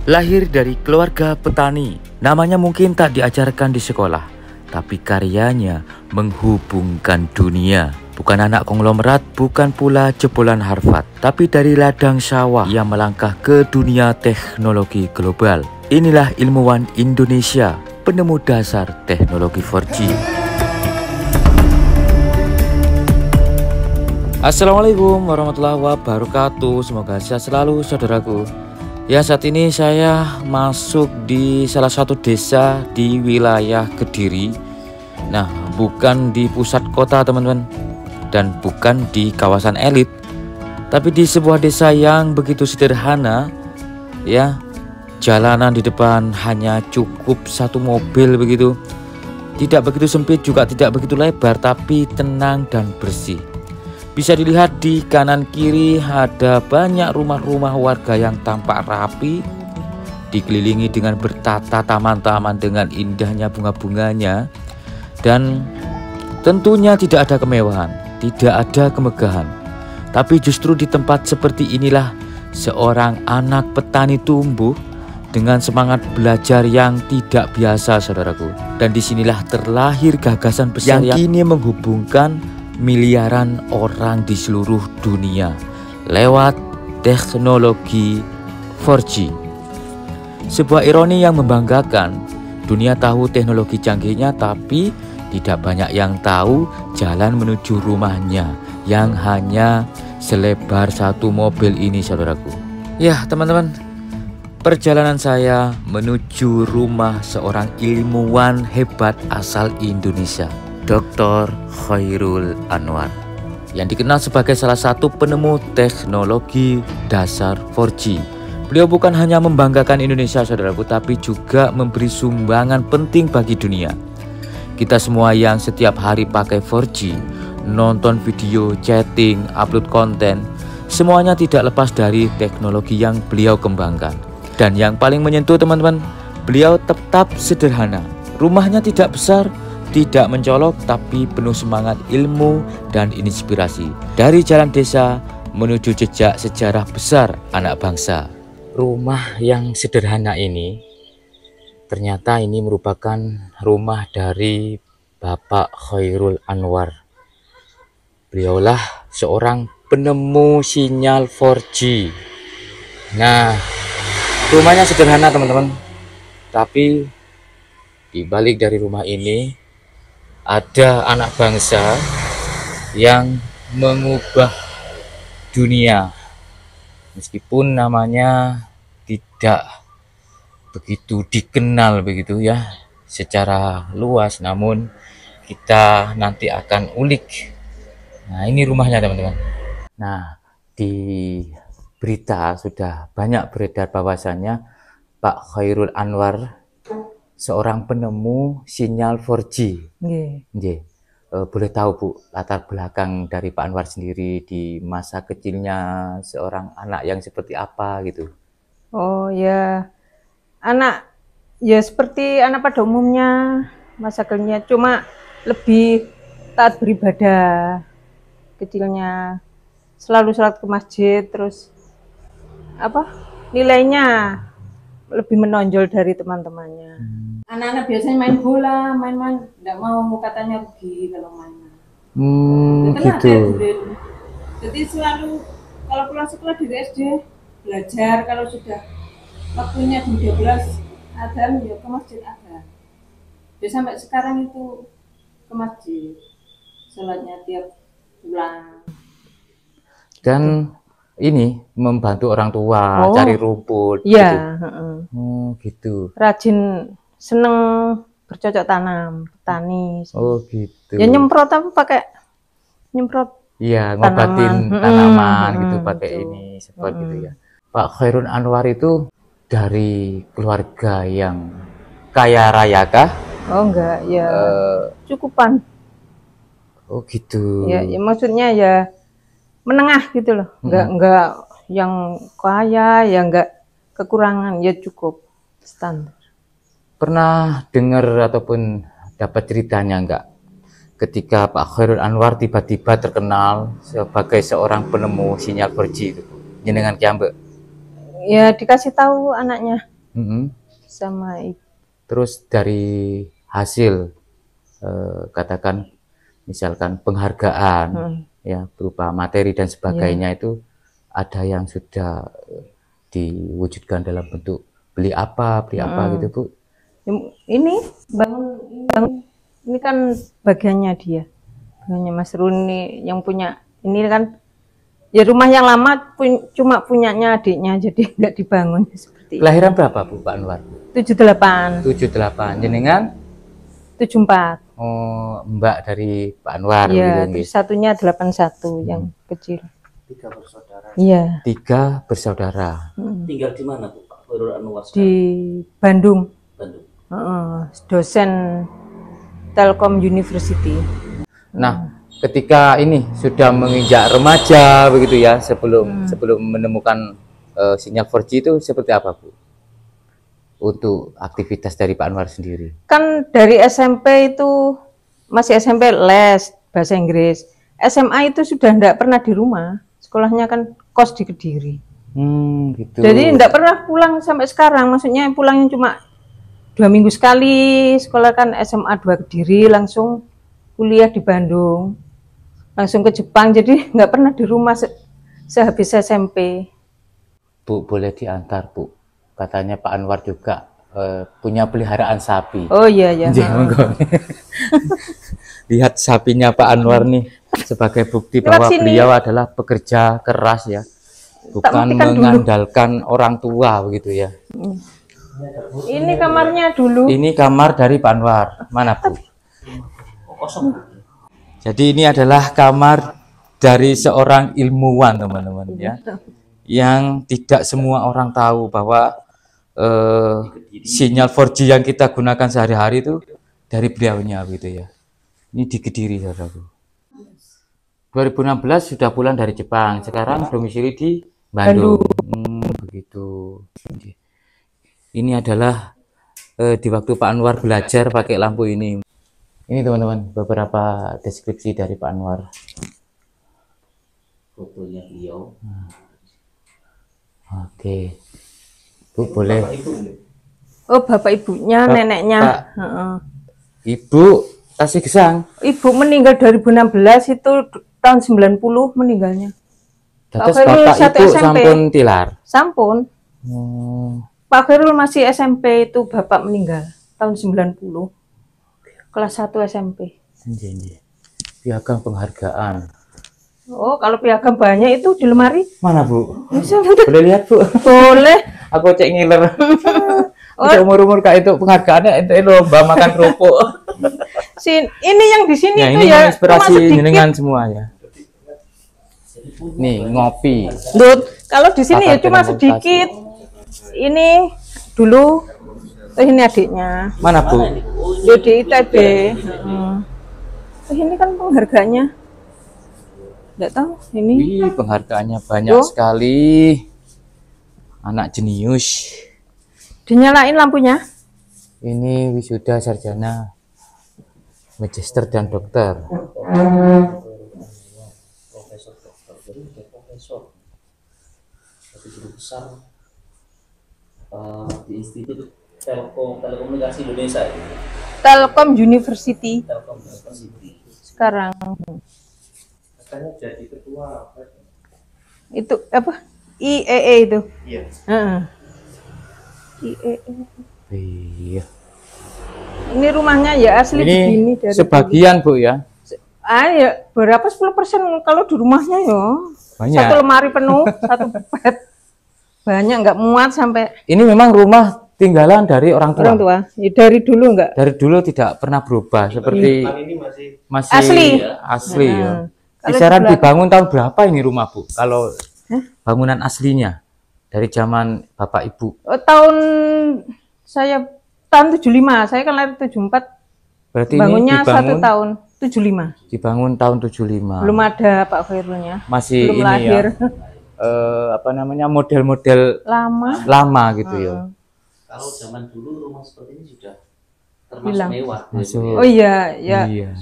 Lahir dari keluarga petani, namanya mungkin tak diajarkan di sekolah, tapi karyanya menghubungkan dunia. Bukan anak konglomerat, bukan pula jebolan Harvard, tapi dari ladang sawah yang melangkah ke dunia teknologi global. Inilah ilmuwan Indonesia, penemu dasar teknologi 4G. Assalamualaikum warahmatullahi wabarakatuh. Semoga sehat selalu saudaraku. Ya, saat ini saya masuk di salah satu desa di wilayah Kediri. Nah, bukan di pusat kota teman-teman, dan bukan di kawasan elit, tapi di sebuah desa yang begitu sederhana. Ya, jalanan di depan hanya cukup satu mobil begitu. Tidak begitu sempit juga tidak begitu lebar, tapi tenang dan bersih. Bisa dilihat di kanan kiri ada banyak rumah-rumah warga yang tampak rapi, dikelilingi dengan bertata taman-taman dengan indahnya bunga-bunganya, dan tentunya tidak ada kemewahan, tidak ada kemegahan. Tapi justru di tempat seperti inilah seorang anak petani tumbuh dengan semangat belajar yang tidak biasa, saudaraku. Dan disinilah terlahir gagasan besar yang kini menghubungkan miliaran orang di seluruh dunia lewat teknologi 4G. Sebuah ironi yang membanggakan, dunia tahu teknologi canggihnya, tapi tidak banyak yang tahu jalan menuju rumahnya yang hanya selebar satu mobil ini, saudaraku. Ya teman-teman, perjalanan saya menuju rumah seorang ilmuwan hebat asal Indonesia, Dr. Khairul Anwar, yang dikenal sebagai salah satu penemu teknologi dasar 4G. Beliau bukan hanya membanggakan Indonesia, saudaraku, tapi juga memberi sumbangan penting bagi dunia. Kita semua yang setiap hari pakai 4G, nonton video, chatting, upload konten, semuanya tidak lepas dari teknologi yang beliau kembangkan. Dan yang paling menyentuh teman-teman, beliau tetap sederhana. Rumahnya tidak besar, tidak mencolok, tapi penuh semangat ilmu dan inspirasi. Dari jalan desa menuju jejak sejarah besar anak bangsa. Rumah yang sederhana ini, ternyata ini merupakan rumah dari Bapak Khairul Anwar. Beliaulah seorang penemu sinyal 4G. Nah, rumahnya sederhana teman-teman, tapi di balik dari rumah ini ada anak bangsa yang mengubah dunia, meskipun namanya tidak begitu dikenal begitu ya secara luas, namun kita nanti akan ulik. Nah, ini rumahnya teman-teman. Nah, di berita sudah banyak beredar bahwasannya Pak Khairul Anwar seorang penemu sinyal 4G. Nggih. Boleh tahu Bu, latar belakang dari Pak Anwar sendiri di masa kecilnya seorang anak yang seperti apa gitu? Oh ya, anak ya seperti anak pada umumnya, masa kecilnya cuma lebih taat beribadah. Kecilnya selalu sholat ke masjid, terus nilainya lebih menonjol dari teman-temannya. Anak-anak biasanya main bola, main-main, nggak mau katanya rugi kalau main. Gitu. Jadi selalu kalau pulang sekolah dari SD belajar, kalau sudah waktunya jam 12 adzan ya ke masjid adzan. Dia sampai sekarang itu ke masjid, sholatnya tiap pulang. Dan ini membantu orang tua cari rumput. Iya. Gitu. Gitu. Rajin, seneng bercocok tanam, petani. Oh gitu. Ya nyemprot apa pakai nyemprot. Iya, ngobatin tanaman gitu pakai ini seperti itu ya. Pak Khairul Anwar itu dari keluarga yang kaya raya kah? Oh enggak, ya cukupan. Oh gitu. Ya maksudnya ya menengah gitu loh. Enggak yang kaya, ya enggak kekurangan, ya cukup standar. Pernah dengar ataupun dapat ceritanya enggak ketika Pak Khairul Anwar tiba-tiba terkenal sebagai seorang penemu sinyal 4G itu? Jenengan kiambe? Ya dikasih tahu anaknya. sama ibu. Terus dari hasil katakan misalkan penghargaan ya berupa materi dan sebagainya itu ada yang sudah diwujudkan dalam bentuk beli apa gitu Bu? Ini ini kan bagiannya dia, bagiannya Mas Runi yang punya. Ini kan ya rumah yang lama cuma punyanya adiknya, jadi nggak dibangun seperti. Kelahiran berapa Bu Pak Anwar? 78. 78. Jenengan? 74. Oh, Mbak dari Pak Anwar. Iya, gitu, satunya 81 yang kecil. 3 bersaudara. Iya. 3 bersaudara. Tinggal di mana Bu Pak Khairul Anwar sekarang? Di Bandung. Bandung. Dosen Telkom University. Nah, ketika ini sudah menginjak remaja begitu ya, sebelum menemukan sinyal 4G itu seperti apa Bu? Untuk aktivitas dari Pak Anwar sendiri? Kan dari SMP itu masih SMP les bahasa Inggris. SMA itu sudah enggak pernah di rumah. Sekolahnya kan kos di Kediri. Gitu. Jadi enggak pernah pulang sampai sekarang. Maksudnya pulangnya cuma 2 minggu sekali. Sekolah kan SMA 2 Kediri, langsung kuliah di Bandung. Langsung ke Jepang. Jadi enggak pernah di rumah sehabis SMP. Bu, boleh diantar Bu. Katanya Pak Anwar juga punya peliharaan sapi. Oh iya ya. Lihat sapinya Pak Anwar nih sebagai bukti bahwa beliau adalah pekerja keras ya, bukan mengandalkan orang tua begitu ya. Ini kamarnya dulu. Ini kamar dari Pak Anwar. Mana Bu? Kosong. Jadi ini adalah kamar dari seorang ilmuwan teman-teman ya, yang tidak semua orang tahu bahwa sinyal 4G yang kita gunakan sehari-hari itu dari beliaunya gitu ya. Ini di Kediri saudaraku. 2016 sudah pulang dari Jepang, sekarang domisili di Bandung. Begitu. Ini adalah di waktu Pak Anwar belajar pakai lampu ini. Ini teman-teman beberapa deskripsi dari Pak Anwar. Fotonya beliau. Oke. Bu boleh. Oh bapak ibunya, neneknya. Ibu Tasih Gesang. Ibu meninggal 2016 itu tahun 90 meninggalnya. Terus bapak ibu sampun tilar. Sampun. Pak Khairul masih SMP itu bapak meninggal tahun 90. Kelas 1 SMP. Piagam penghargaan. Oh, kalau piagam banyak itu di lemari. Mana Bu? Bisa, boleh lihat Bu? Boleh. Aku cek ngiler. Umur-umur kayak itu penghargaannya itu lomba makan kerupuk. Ini yang di sini ya, itu ini ya inspirasi jenengan semua ya. Nih ngopi. Dut, kalau di sini ya cuma sedikit. Ini dulu. Ini adiknya. Mana Bu? Di ITB. Ini kan penghargaannya. Enggak tahu ini. Wih, penghargaannya banyak sekali. Anak jenius. Dinyalain lampunya. Ini wisuda sarjana magister dan dokter. Profesor. Jadi guru besar di Institut Telekomunikasi Indonesia. Telkom University. Telkom University. Sekarang. Katanya jadi ketua apa? Itu apa? IEE itu. Iya. IEE. Iya. Ini rumahnya ya asli ini begini dari sebagian dulu. Bu ya. Ya berapa 10% kalau di rumahnya ya. Banyak. Satu lemari penuh, satu bed. Banyak nggak muat sampai. Ini memang rumah tinggalan dari orang tua. Orang tua. Ya, dari dulu enggak? Dari dulu tidak pernah berubah seperti ini masih asli. Asli ya. Kisaran dibangun tahun berapa ini rumah Bu? Kalau bangunan aslinya dari zaman Bapak Ibu. Oh, saya tahun 75. Saya kan lahir 74. Berarti bangunnya ini dibangun 1 tahun 75. Dibangun tahun 75. Belum ada Pak Khairulnya. Masih belum ini lahir. Ya. Apa namanya model-model lama gitu ya. Kalau zaman dulu rumah seperti ini sudah termasuk mewah. Masuk. Oh iya, ya. Iya.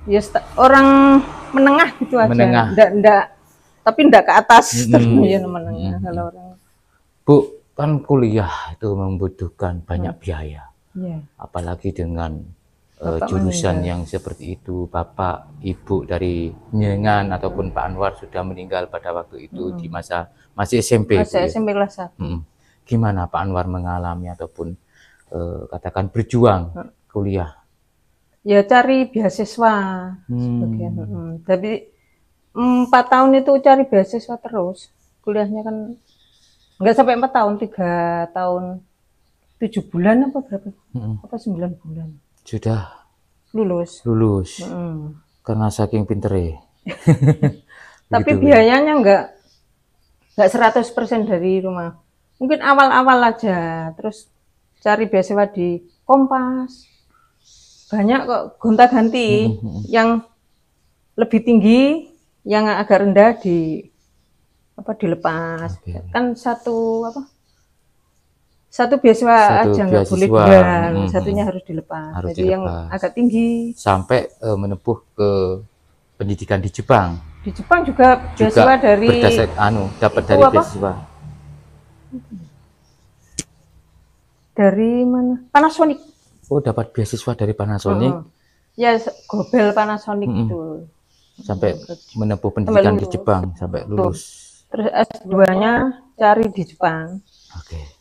Ya orang menengah gitu aja. Menengah. Enggak tapi enggak ke atas. Ya menengah kalau orang. Bu, kan kuliah itu membutuhkan banyak biaya. Iya. Apalagi dengan Bapak jurusan meninggal. yang seperti itu. Bapak, Ibu dari Nyengan ataupun Pak Anwar sudah meninggal pada waktu itu di masa masih SMP. Bu, Masih ya? SMP kelas 1. Gimana Pak Anwar mengalami ataupun katakan berjuang kuliah? Ya cari beasiswa sebagian. Tapi 4 tahun itu cari beasiswa terus. Kuliahnya kan enggak sampai 4 tahun, 3 tahun 7 bulan apa berapa? Apa 9 bulan. Sudah Lulus. Karena saking pintere. Tapi Begitu, biayanya enggak 100% dari rumah. Mungkin awal-awal aja. Terus cari beasiswa di Kompas. Banyak kok gonta-ganti. Yang lebih tinggi, yang agak rendah dilepas. Kan satu beasiswa aja nggak boleh bulan, satunya harus dilepas. Jadi yang agak tinggi sampai menempuh ke pendidikan di Jepang. Di Jepang juga beasiswa dari dapat dari beasiswa. Dari mana? Panasonic. Oh, dapat beasiswa dari Panasonic. Ya, Gobel Panasonic itu. Sampai menempuh pendidikan di Jepang sampai lulus. Terus S2-nya cari di Jepang. Oke.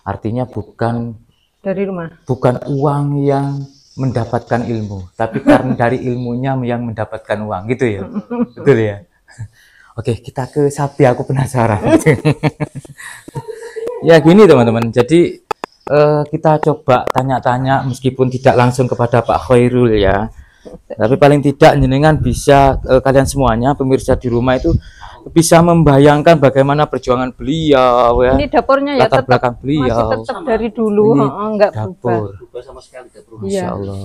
Artinya bukan dari rumah. Bukan uang yang mendapatkan ilmu, tapi karena dari ilmunya yang mendapatkan uang, gitu ya. Betul ya. Oke, kita ke sapi, aku penasaran. Ya gini teman-teman. Jadi kita coba tanya-tanya meskipun tidak langsung kepada Pak Khairul ya. Tapi paling tidak jenengan bisa kalian semuanya pemirsa di rumah itu bisa membayangkan bagaimana perjuangan beliau ya. Ini dapurnya ya latar belakang beliau. Masih tetap dari dulu, enggak dapur. Berubah sama sekali tidak berubah. Masya Allah.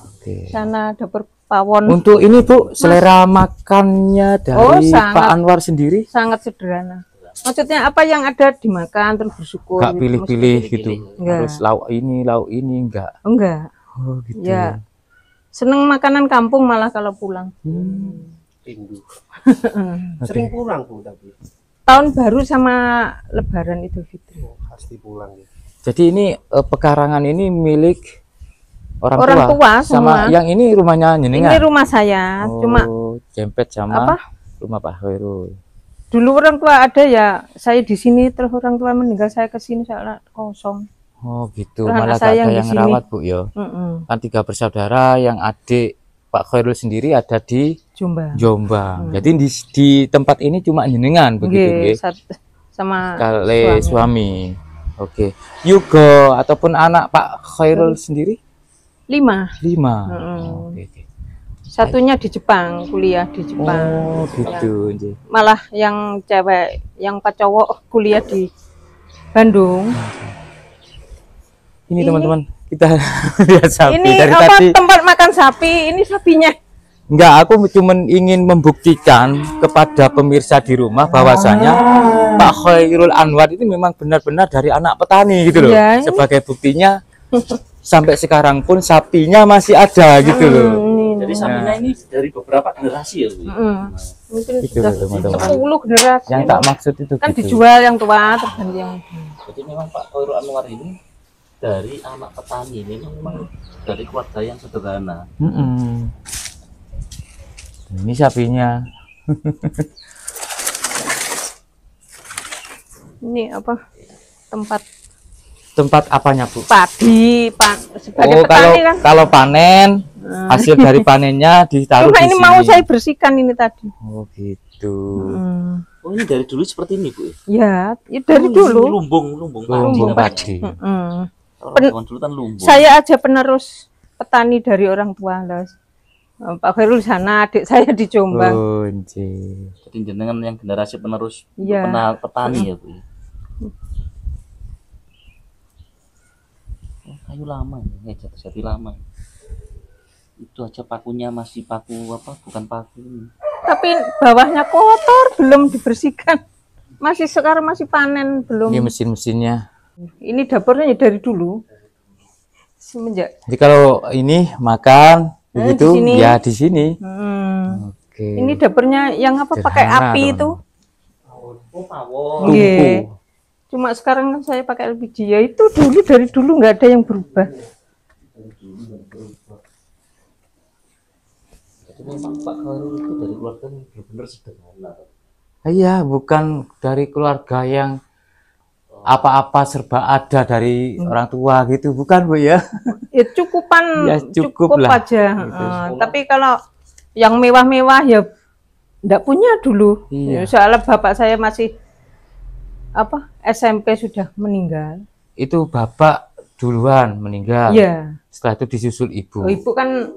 Oke. Sana dapur pawon. Untuk ini Bu, selera makannya dari Pak Anwar sendiri? Sangat sederhana. Maksudnya apa yang ada dimakan terus bersyukur. Gak pilih-pilih gitu. Enggak. Harus lauk ini enggak. Enggak. Oh gitu. Ya. Seneng makanan kampung malah kalau pulang. Rindu. Sering pulang Bu tapi. Tahun baru sama Lebaran Idul Fitri. Pasti pulang ya. Jadi ini pekarangan ini milik orang tua sama semua. Yang ini rumahnya jenengan. Ini rumah saya, cuma Jempet sama rumah Pak Khairul. Dulu orang tua ada ya, saya di sini terus orang tua meninggal saya ke sini soalnya kosong. Oh gitu, terus malah gak ada yang rawat Bu ya. Kan 3 bersaudara, yang adik Pak Khairul sendiri ada di Jombang. Jadi di tempat ini cuma jenengan begitu nggih. Sama suami. Oke. Yugo ataupun anak Pak Khairul sendiri? 5. Oke. Satunya di Jepang, kuliah di Jepang. Oh gitu. Ya. Malah yang cewek, yang Pak cowok kuliah di Bandung. Ini teman-teman, kita lihat sapi ini dari apa, tadi. Tempat makan sapi, ini sapinya. Enggak, aku cuma ingin membuktikan kepada pemirsa di rumah bahwasanya Pak Khairul Anwar itu memang benar-benar dari anak petani gitu loh. Ya, sebagai buktinya sampai sekarang pun sapinya masih ada gitu loh. Jadi sapinya ini dari beberapa generasi ya Bu. Mungkin itu sudah 10 generasi. Yang tak maksud itu kan gitu. Dijual yang tua terganti yang. Jadi memang Pak Khairul Anwar ini dari anak petani, memang dari keluarga yang sederhana. Ini sapinya. Ini apa? Tempat apanya Bu? Padi, sebagai petani kan. Kalau panen, hasil dari panennya ditaruh di sini. Ini mau saya bersihkan ini tadi. Oh gitu. Oh ini dari dulu seperti ini Bu? Ya, dari dulu. Lumbung padi. Orang dulu kan lumbung. Saya aja penerus petani dari orang tua lah. Pak Khairul sana, adik saya di Jombang. Oh, jadi jenengan yang generasi penerus petani ya Bu. Kayu lama ya, jati lama. Itu aja pakunya masih paku apa? Bukan paku. Tapi bawahnya kotor, belum dibersihkan. Sekarang masih panen belum. Ini mesin-mesinnya. Ini dapurnya dari dulu. Semenjak. Jadi kalau ini makan begitu ya di sini. Oke. Ini dapurnya yang apa? Pakai api itu. Oh, pawon. Tungku. Cuma sekarang kan saya pakai LPG. Ya itu dulu, dari dulu nggak ada yang berubah. Jadi memang Pak Khairul itu dari keluarga yang benar-benar sederhana. Iya, bukan dari keluarga yang apa-apa serba ada dari orang tua gitu, bukan Bu ya? Ya cukupan, Ya, cukup cukup lah. aja. Gitu. Tapi kalau yang mewah-mewah ya enggak punya dulu. Iya. Ya, soalnya bapak saya masih SMP sudah meninggal. Itu bapak duluan meninggal. Iya. Setelah itu disusul ibu. Oh, ibu kan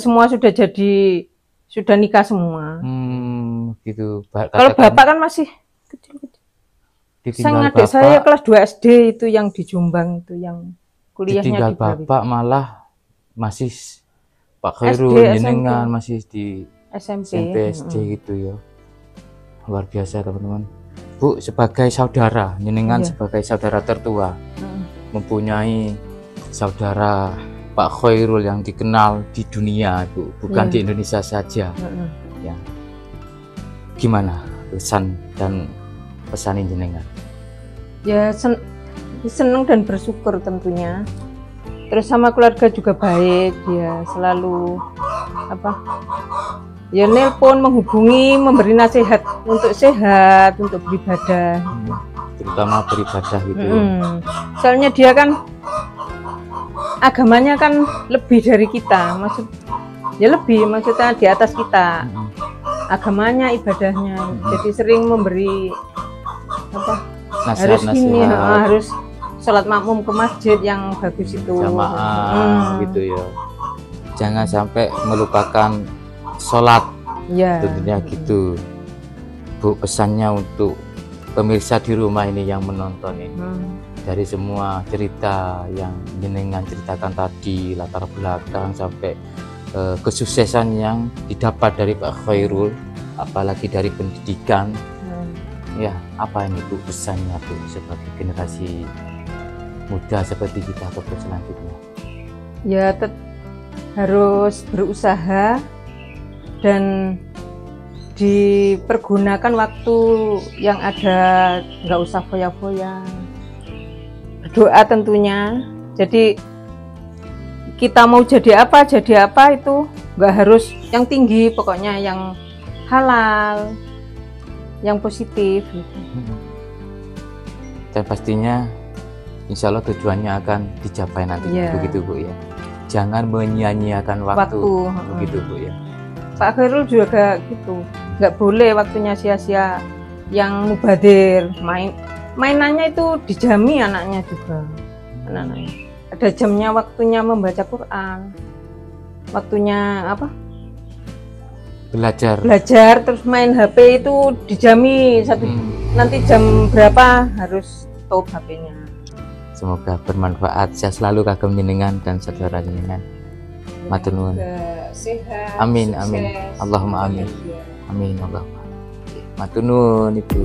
semua sudah nikah semua. Gitu. Kalau bapak kan masih kecil-kecil. Sang adik saya kelas 2 SD itu yang di Jombang itu yang kuliahnya ditinggal di Bali. bapak malah masih Pak Khairul jenengan masih di SMP SD gitu ya. Luar biasa teman-teman. Bu, sebagai saudara, jenengan sebagai saudara tertua, mempunyai saudara Pak Khairul yang dikenal di dunia, Bu, bukan di Indonesia saja. Ya. Gimana pesan dan pesanin jenengan? Ya seneng dan bersyukur tentunya. Terus sama keluarga juga baik, dia selalu ya nelpon, menghubungi, memberi nasihat untuk sehat, untuk beribadah, terutama beribadah gitu. Soalnya dia kan agamanya kan lebih dari kita, maksudnya di atas kita. Agamanya, ibadahnya, jadi sering memberi harus sholat makmum ke masjid yang bagus itu, jamaah gitu ya. Jangan sampai melupakan sholat, tentunya gitu. Bu, pesannya untuk pemirsa di rumah ini yang menonton ini, dari semua cerita yang jenengan ceritakan tadi, latar belakang sampai kesuksesan yang didapat dari Pak Khairul, apalagi dari pendidikan, ya apa ini Bu pesannya Bu sebagai generasi muda seperti kita ke selanjutnya? Ya harus berusaha dan dipergunakan waktu yang ada, nggak usah foya-foya, berdoa tentunya. Jadi kita mau jadi apa itu nggak harus yang tinggi, pokoknya yang halal, yang positif gitu. Dan pastinya insya Allah tujuannya akan dicapai nanti, begitu Bu ya. Jangan menyia-nyiakan waktu. Begitu Bu ya. Pak Khairul juga gitu, nggak boleh waktunya sia-sia, yang mubadir, mainannya itu dijami anaknya juga, anak-anaknya. Ada jamnya, waktunya membaca Quran, waktunya belajar, terus main HP itu dijami nanti jam berapa harus stop HP-nya. Semoga bermanfaat. Saya selalu kagum jenengan dan saudara jenengan. Matur nuwun. Sehat. Amin, sukses, amin. Allahumma amin. Amin Allahumma. Matur nuwun Ibu.